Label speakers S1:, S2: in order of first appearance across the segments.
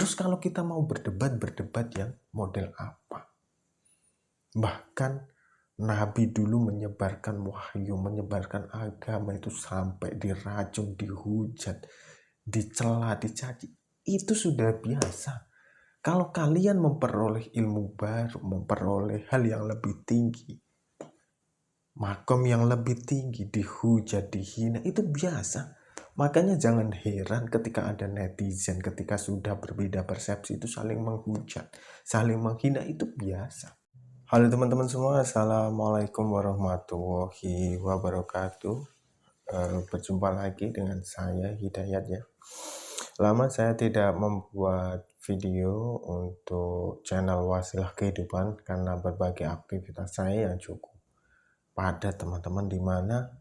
S1: Terus kalau kita mau berdebat yang model apa? Bahkan Nabi dulu menyebarkan wahyu, menyebarkan agama itu sampai diracun, dihujat, dicela, dicaci. Itu sudah biasa. Kalau kalian memperoleh ilmu baru, memperoleh hal yang lebih tinggi, makom yang lebih tinggi, dihujat, dihina, itu biasa. Makanya jangan heran ketika ada netizen, ketika sudah berbeda persepsi itu saling menghujat, saling menghina, itu biasa. Halo teman-teman semua, Assalamualaikum warahmatullahi wabarakatuh. Berjumpa lagi dengan saya Hidayat ya. Lama saya tidak membuat video untuk channel Wasilah Kehidupan karena berbagai aktivitas saya yang cukup padat teman-teman, dimana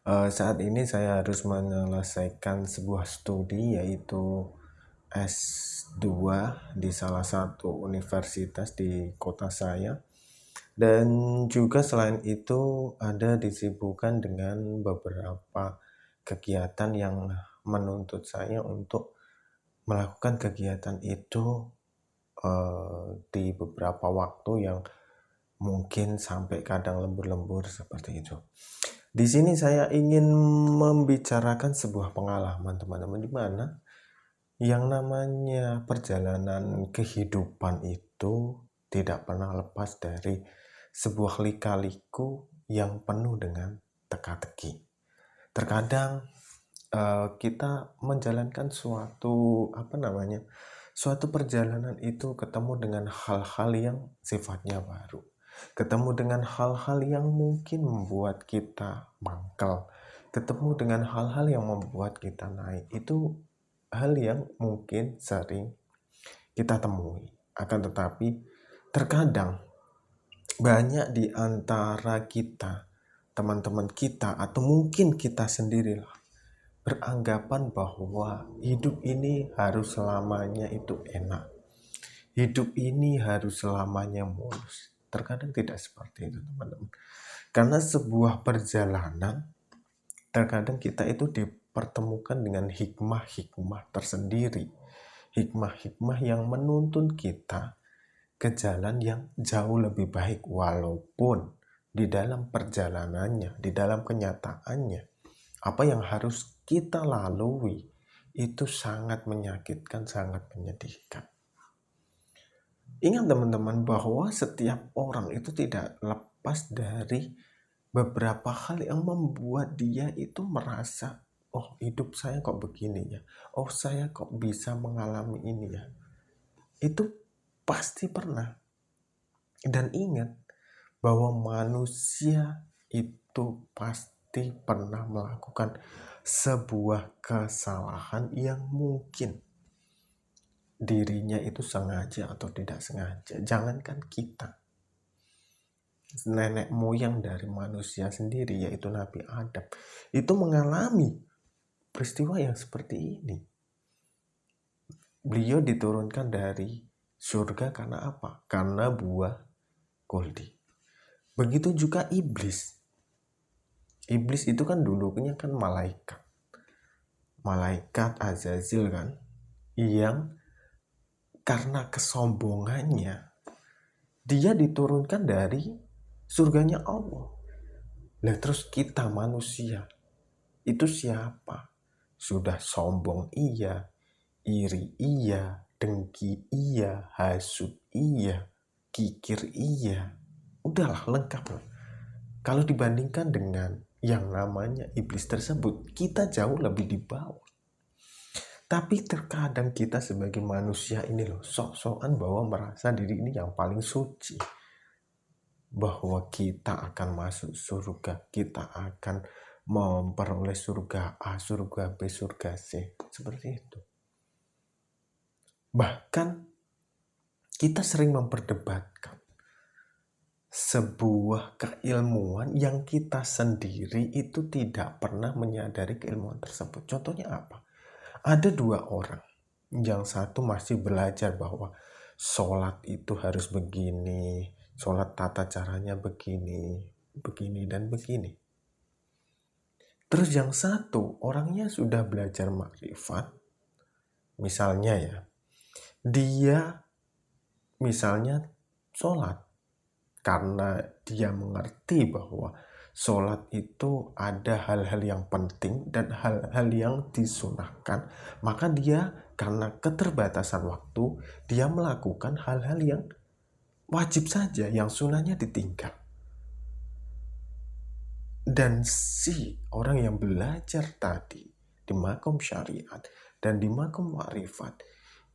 S1: saat ini saya harus menyelesaikan sebuah studi yaitu S2 di salah satu universitas di kota saya. Dan juga selain itu ada disibukkan dengan beberapa kegiatan yang menuntut saya untuk melakukan kegiatan itu di beberapa waktu yang mungkin sampai kadang lembur-lembur seperti itu. Di sini saya ingin membicarakan sebuah pengalaman teman-teman, di mana yang namanya perjalanan kehidupan itu tidak pernah lepas dari sebuah lika-liku yang penuh dengan teka-teki. Terkadang kita menjalankan suatu perjalanan itu ketemu dengan hal-hal yang sifatnya baru, ketemu dengan hal-hal yang mungkin membuat kita mangkal, ketemu dengan hal-hal yang membuat kita naik. Itu hal yang mungkin sering kita temui. Akan tetapi terkadang banyak di antara kita, teman-teman kita, atau mungkin kita sendirilah beranggapan bahwa hidup ini harus selamanya itu enak. Hidup ini harus selamanya mulus. Terkadang tidak seperti itu teman-teman. Karena sebuah perjalanan, terkadang kita itu dipertemukan dengan hikmah-hikmah tersendiri. Hikmah-hikmah yang menuntun kita ke jalan yang jauh lebih baik. Walaupun di dalam perjalanannya, di dalam kenyataannya, apa yang harus kita lalui itu sangat menyakitkan, sangat menyedihkan. Ingat teman-teman bahwa setiap orang itu tidak lepas dari beberapa hal yang membuat dia itu merasa, oh hidup saya kok begini ya, oh saya kok bisa mengalami ini ya. Itu pasti pernah. Dan ingat bahwa manusia itu pasti pernah melakukan sebuah kesalahan yang mungkin dirinya itu sengaja atau tidak sengaja. Jangankan kita, nenek moyang dari manusia sendiri yaitu Nabi Adam itu mengalami peristiwa yang seperti ini. Beliau diturunkan dari surga karena apa? Karena buah kuldi. Begitu juga iblis. Iblis itu kan dulunya kan malaikat. Malaikat Azazil kan, yang karena kesombongannya dia diturunkan dari surganya Allah. Lah terus kita manusia itu siapa? Sudah sombong iya, iri iya, dengki iya, hasut iya, kikir iya. Udahlah lengkap lah. Kalau dibandingkan dengan yang namanya iblis tersebut, kita jauh lebih di bawah. Tapi terkadang kita sebagai manusia ini loh, sok-sokan bahwa merasa diri ini yang paling suci. Bahwa kita akan masuk surga, kita akan memperoleh surga A, surga B, surga C. Seperti itu. Bahkan kita sering memperdebatkan sebuah keilmuan yang kita sendiri itu tidak pernah menyadari keilmuan tersebut. Contohnya apa? Ada dua orang. Yang satu masih belajar bahwa sholat itu harus begini, sholat tata caranya begini, begini dan begini. Terus yang satu orangnya sudah belajar makrifat, Misalnya ya, dia misalnya sholat karena dia mengerti bahwa sholat itu ada hal-hal yang penting dan hal-hal yang disunahkan, maka dia karena keterbatasan waktu, dia melakukan hal-hal yang wajib saja, yang sunnahnya ditinggal. Dan si orang yang belajar tadi di makom syariat dan di makom ma'rifat,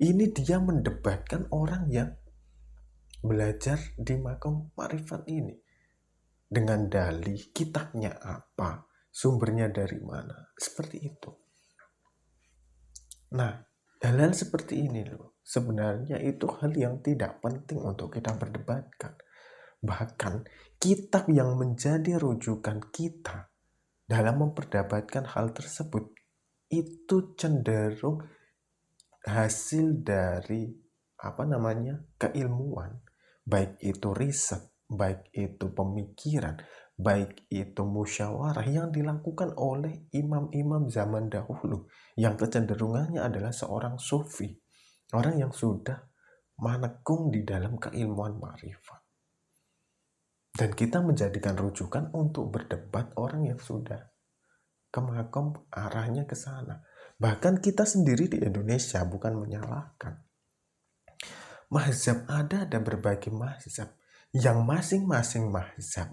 S1: ini dia mendebatkan orang yang belajar di makom ma'rifat ini dengan dalih kitabnya apa, sumbernya dari mana, seperti itu. Nah, hal-hal seperti ini loh, sebenarnya itu hal yang tidak penting untuk kita perdebatkan. Bahkan kitab yang menjadi rujukan kita dalam memperdebatkan hal tersebut itu cenderung hasil dari keilmuan, baik itu riset, baik itu pemikiran, baik itu musyawarah yang dilakukan oleh imam-imam zaman dahulu yang kecenderungannya adalah seorang sufi, orang yang sudah menekung di dalam keilmuan ma'rifat. Dan kita menjadikan rujukan untuk berdebat orang yang sudah ke makom arahnya ke sana. Bahkan kita sendiri di Indonesia bukan menyalahkan. Mazhab ada berbagai mazhab. Yang masing-masing mazhab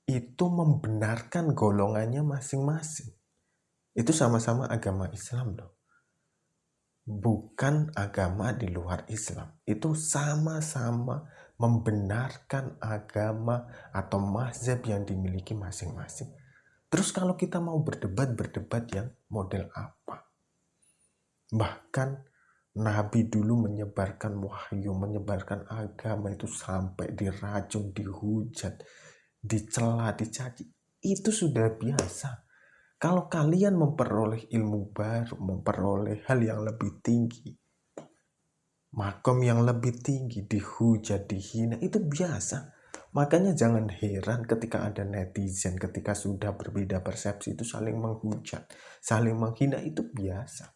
S1: itu membenarkan golongannya masing-masing. Itu sama-sama agama Islam loh. Bukan agama di luar Islam. Itu sama-sama membenarkan agama atau mazhab yang dimiliki masing-masing. Terus kalau kita mau berdebat yang model apa? Bahkan Nabi dulu menyebarkan wahyu, menyebarkan agama itu sampai diracun, dihujat, dicela, dicaci. Itu sudah biasa. Kalau kalian memperoleh ilmu baru, memperoleh hal yang lebih tinggi, makom yang lebih tinggi, dihujat, dihina, itu biasa. Makanya jangan heran ketika ada netizen, ketika sudah berbeda persepsi itu saling menghujat, saling menghina, itu biasa.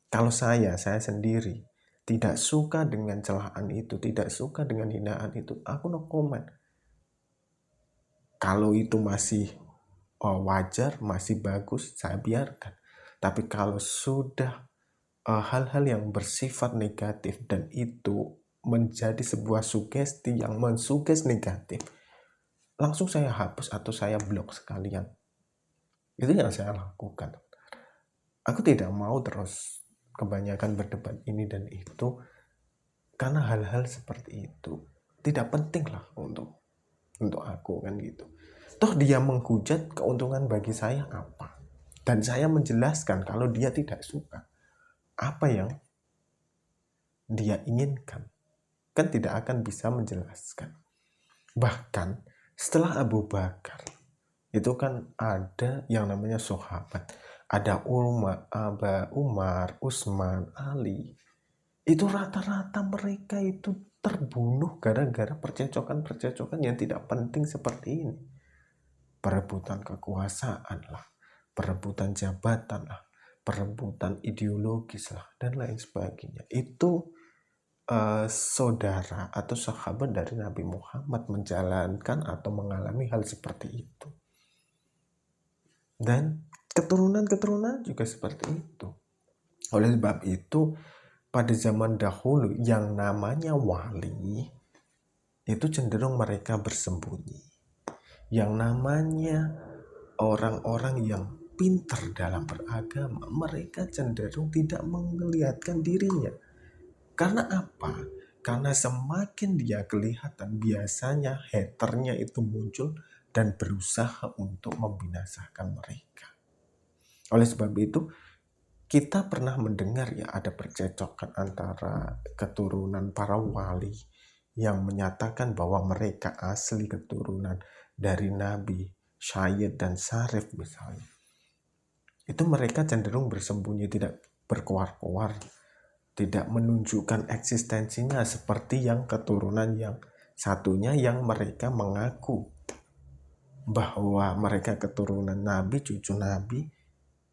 S1: Kalau saya sendiri tidak suka dengan celaan itu, tidak suka dengan hinaan itu, aku no comment. Kalau itu masih wajar, masih bagus, saya biarkan. Tapi kalau sudah hal-hal yang bersifat negatif dan itu menjadi sebuah sugesti yang mensuges negatif, langsung saya hapus atau saya blok sekalian. Itu yang saya lakukan. Aku tidak mau terus kebanyakan berdebat ini dan itu, karena hal-hal seperti itu tidak penting lah untuk aku kan gitu. Toh dia menghujat, keuntungan bagi saya apa? Dan saya menjelaskan kalau dia tidak suka apa yang dia inginkan, kan tidak akan bisa menjelaskan. Bahkan setelah Abu Bakar itu kan ada yang namanya sahabat, ada Umar, Utsman, Ali. Itu rata-rata mereka itu terbunuh gara-gara percecokan yang tidak penting seperti ini. Perebutan kekuasaan lah, perebutan jabatan lah, perebutan ideologis lah, dan lain sebagainya. Itu saudara atau sahabat dari Nabi Muhammad menjalankan atau mengalami hal seperti itu. Dan keturunan juga seperti itu. Oleh sebab itu, pada zaman dahulu yang namanya wali itu cenderung mereka bersembunyi. Yang namanya orang-orang yang pintar dalam beragama, mereka cenderung tidak melihatkan dirinya. Karena apa? Karena semakin dia kelihatan, biasanya haternya itu muncul dan berusaha untuk membinasakan mereka. Oleh sebab itu, kita pernah mendengar ya ada percecokan antara keturunan para wali yang menyatakan bahwa mereka asli keturunan dari Nabi Syed dan Syarif misalnya. Itu mereka cenderung bersembunyi, tidak berkoar-koar, tidak menunjukkan eksistensinya seperti yang keturunan yang satunya yang mereka mengaku bahwa mereka keturunan Nabi, cucu Nabi,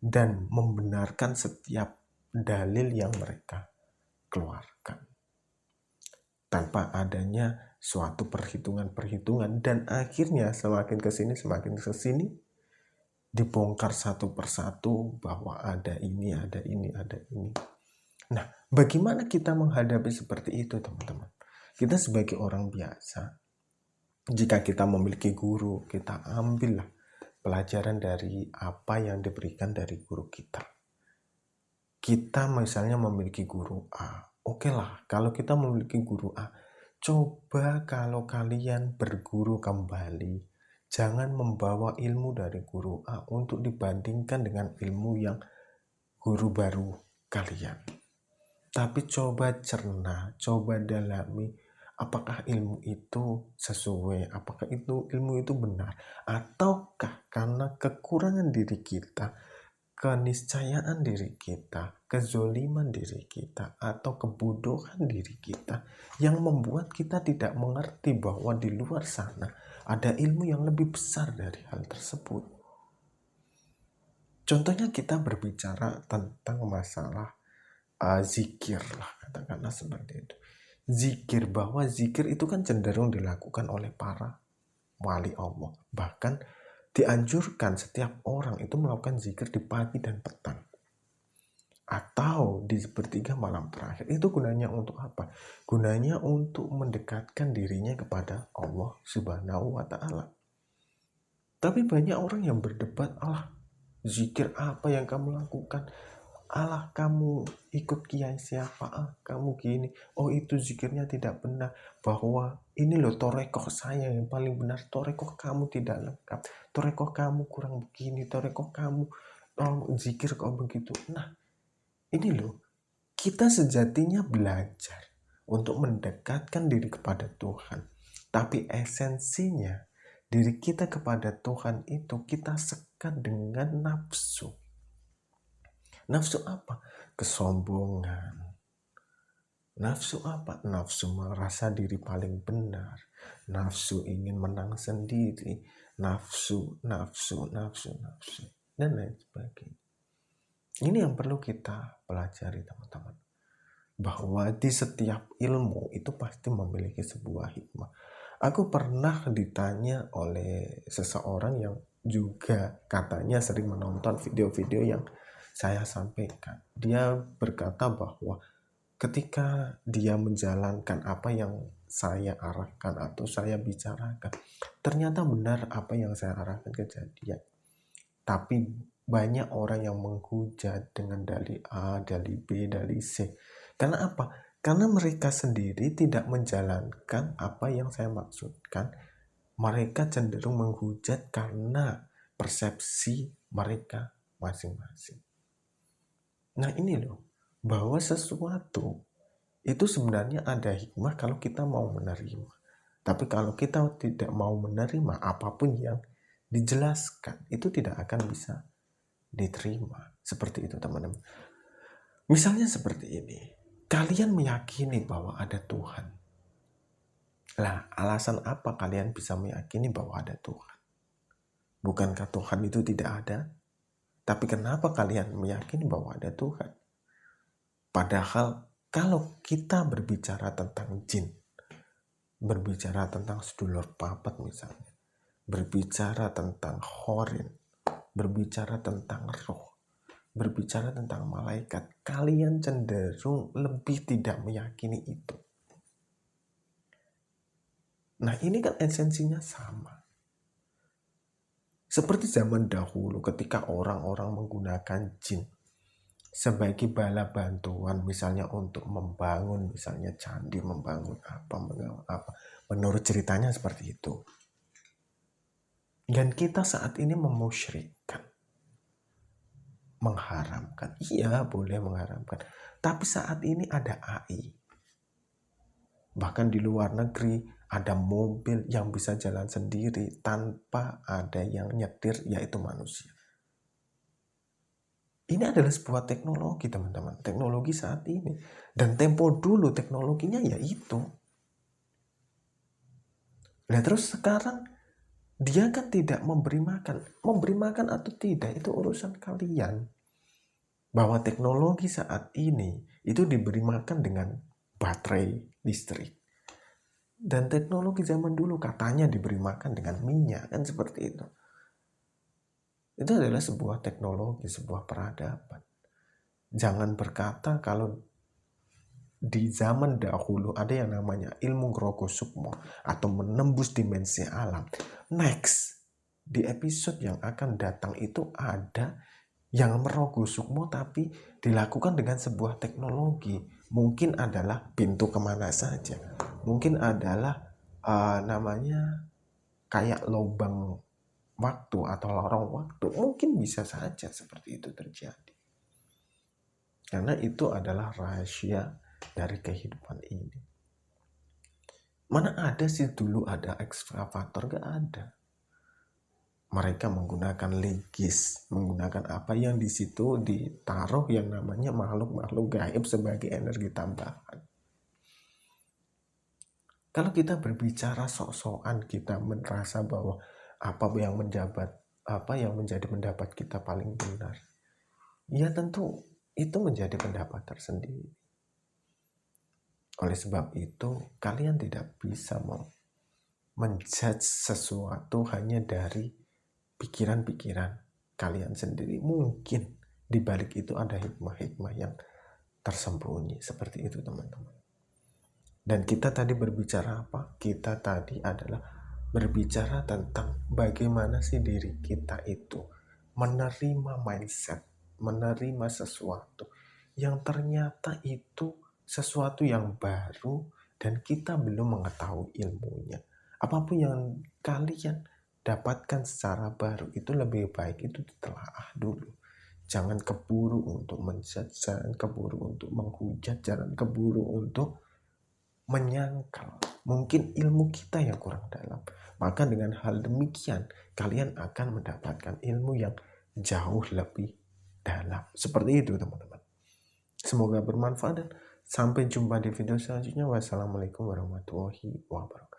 S1: dan membenarkan setiap dalil yang mereka keluarkan. Tanpa adanya suatu perhitungan-perhitungan, dan akhirnya semakin kesini dibongkar satu persatu bahwa ada ini, ada ini, ada ini. Nah, bagaimana kita menghadapi seperti itu, teman-teman? Kita sebagai orang biasa, jika kita memiliki guru, kita ambillah pelajaran dari apa yang diberikan dari guru kita. Kita misalnya memiliki guru A. Oke lah, kalau kita memiliki guru A, coba kalau kalian berguru kembali, jangan membawa ilmu dari guru A untuk dibandingkan dengan ilmu yang guru baru kalian. Tapi coba cerna, coba dalami, apakah ilmu itu sesuai, apakah itu ilmu itu benar, ataukah karena kekurangan diri kita, keniscayaan diri kita, kezoliman diri kita, atau kebodohan diri kita yang membuat kita tidak mengerti bahwa di luar sana ada ilmu yang lebih besar dari hal tersebut. Contohnya kita berbicara tentang masalah zikir lah, katakanlah seperti itu. Zikir, bahwa zikir itu kan cenderung dilakukan oleh para wali Allah. Bahkan dianjurkan setiap orang itu melakukan zikir di pagi dan petang, atau di sepertiga malam terakhir. Itu gunanya untuk apa? Gunanya untuk mendekatkan dirinya kepada Allah Subhanahu wa Ta'ala. Tapi banyak orang yang berdebat, "Allah, zikir apa yang kamu lakukan? Allah, kamu ikut kiai siapa? Kamu gini. Oh, itu zikirnya tidak benar. Bahwa ini loh torekoh saya yang paling benar. Torekoh kamu tidak lengkap. Torekoh kamu kurang begini. Torekoh kamu zikir kok begitu." Nah, ini loh. Kita sejatinya belajar untuk mendekatkan diri kepada Tuhan. Tapi esensinya, diri kita kepada Tuhan itu kita sekat dengan nafsu. Nafsu apa? Kesombongan. Nafsu apa? Nafsu merasa diri paling benar. Nafsu ingin menang sendiri. Nafsu. Dan lain sebagainya. Ini yang perlu kita pelajari, teman-teman. Bahwa di setiap ilmu itu pasti memiliki sebuah hikmah. Aku pernah ditanya oleh seseorang yang juga katanya sering menonton video-video yang saya sampaikan. Dia berkata bahwa ketika dia menjalankan apa yang saya arahkan atau saya bicarakan, ternyata benar apa yang saya arahkan kejadian. Tapi banyak orang yang menghujat dengan dalih A, dalih B, dalih C. Karena apa? Karena mereka sendiri tidak menjalankan apa yang saya maksudkan. Mereka cenderung menghujat karena persepsi mereka masing-masing. Nah, ini loh, bahwa sesuatu itu sebenarnya ada hikmah kalau kita mau menerima. Tapi kalau kita tidak mau menerima apapun yang dijelaskan, itu tidak akan bisa diterima. Seperti itu, teman-teman. Misalnya seperti ini. Kalian meyakini bahwa ada Tuhan. Lah, alasan apa kalian bisa meyakini bahwa ada Tuhan? Bukankah Tuhan itu tidak ada? Tapi kenapa kalian meyakini bahwa ada Tuhan? Padahal kalau kita berbicara tentang jin, berbicara tentang sedulur papat misalnya, berbicara tentang khorin, berbicara tentang roh, berbicara tentang malaikat, kalian cenderung lebih tidak meyakini itu. Nah, ini kan esensinya sama. Seperti zaman dahulu ketika orang-orang menggunakan jin sebagai bala bantuan, misalnya untuk membangun misalnya candi, membangun apa. Menurut ceritanya seperti itu. Dan kita saat ini memusyrikkan, mengharamkan. Iya, boleh mengharamkan. Tapi saat ini ada AI. Bahkan di luar negeri ada mobil yang bisa jalan sendiri tanpa ada yang nyetir, yaitu manusia. Ini adalah sebuah teknologi, teman-teman. Teknologi saat ini. Dan tempo dulu teknologinya ya itu. Nah, terus sekarang dia kan tidak memberi makan. Memberi makan atau tidak itu urusan kalian. bahwa teknologi saat ini itu diberi makan dengan baterai listrik. Dan teknologi zaman dulu katanya diberi makan dengan minyak, kan seperti itu. Itu adalah sebuah teknologi, sebuah peradaban. Jangan berkata kalau di zaman dahulu ada yang namanya ilmu Grogo Sukmo atau menembus dimensi alam. Next, di episode yang akan datang itu ada yang merogoh sukmo tapi dilakukan dengan sebuah teknologi. Mungkin adalah pintu kemana saja. Mungkin adalah namanya kayak lubang waktu atau lorong waktu. Mungkin bisa saja seperti itu terjadi. Karena itu adalah rahasia dari kehidupan ini. Mana ada sih dulu ada ekskavator? Gak ada. Mereka menggunakan legis, menggunakan apa yang di situ ditaruh yang namanya makhluk-makhluk gaib sebagai energi tambahan. Kalau kita berbicara sok-sokan, kita merasa bahwa apa yang menjadi pendapat kita paling benar, ya tentu itu menjadi pendapat tersendiri. Oleh sebab itu, kalian tidak bisa menjudge sesuatu hanya dari pikiran-pikiran kalian sendiri. Mungkin di balik itu ada hikmah-hikmah yang tersembunyi. Seperti itu teman-teman. Dan kita tadi berbicara apa? Kita tadi adalah berbicara tentang bagaimana sih diri kita itu menerima mindset, menerima sesuatu yang ternyata itu sesuatu yang baru dan kita belum mengetahui ilmunya. Apapun yang kalian dapatkan secara baru itu lebih baik itu ditelaah dulu. Jangan keburu untuk menjudge, jangan keburu untuk menghujat, jangan keburu untuk menyangkal. Mungkin ilmu kita yang kurang dalam. Maka dengan hal demikian kalian akan mendapatkan ilmu yang jauh lebih dalam. Seperti itu teman-teman. Semoga bermanfaat dan sampai jumpa di video selanjutnya. Wassalamualaikum warahmatullahi wabarakatuh.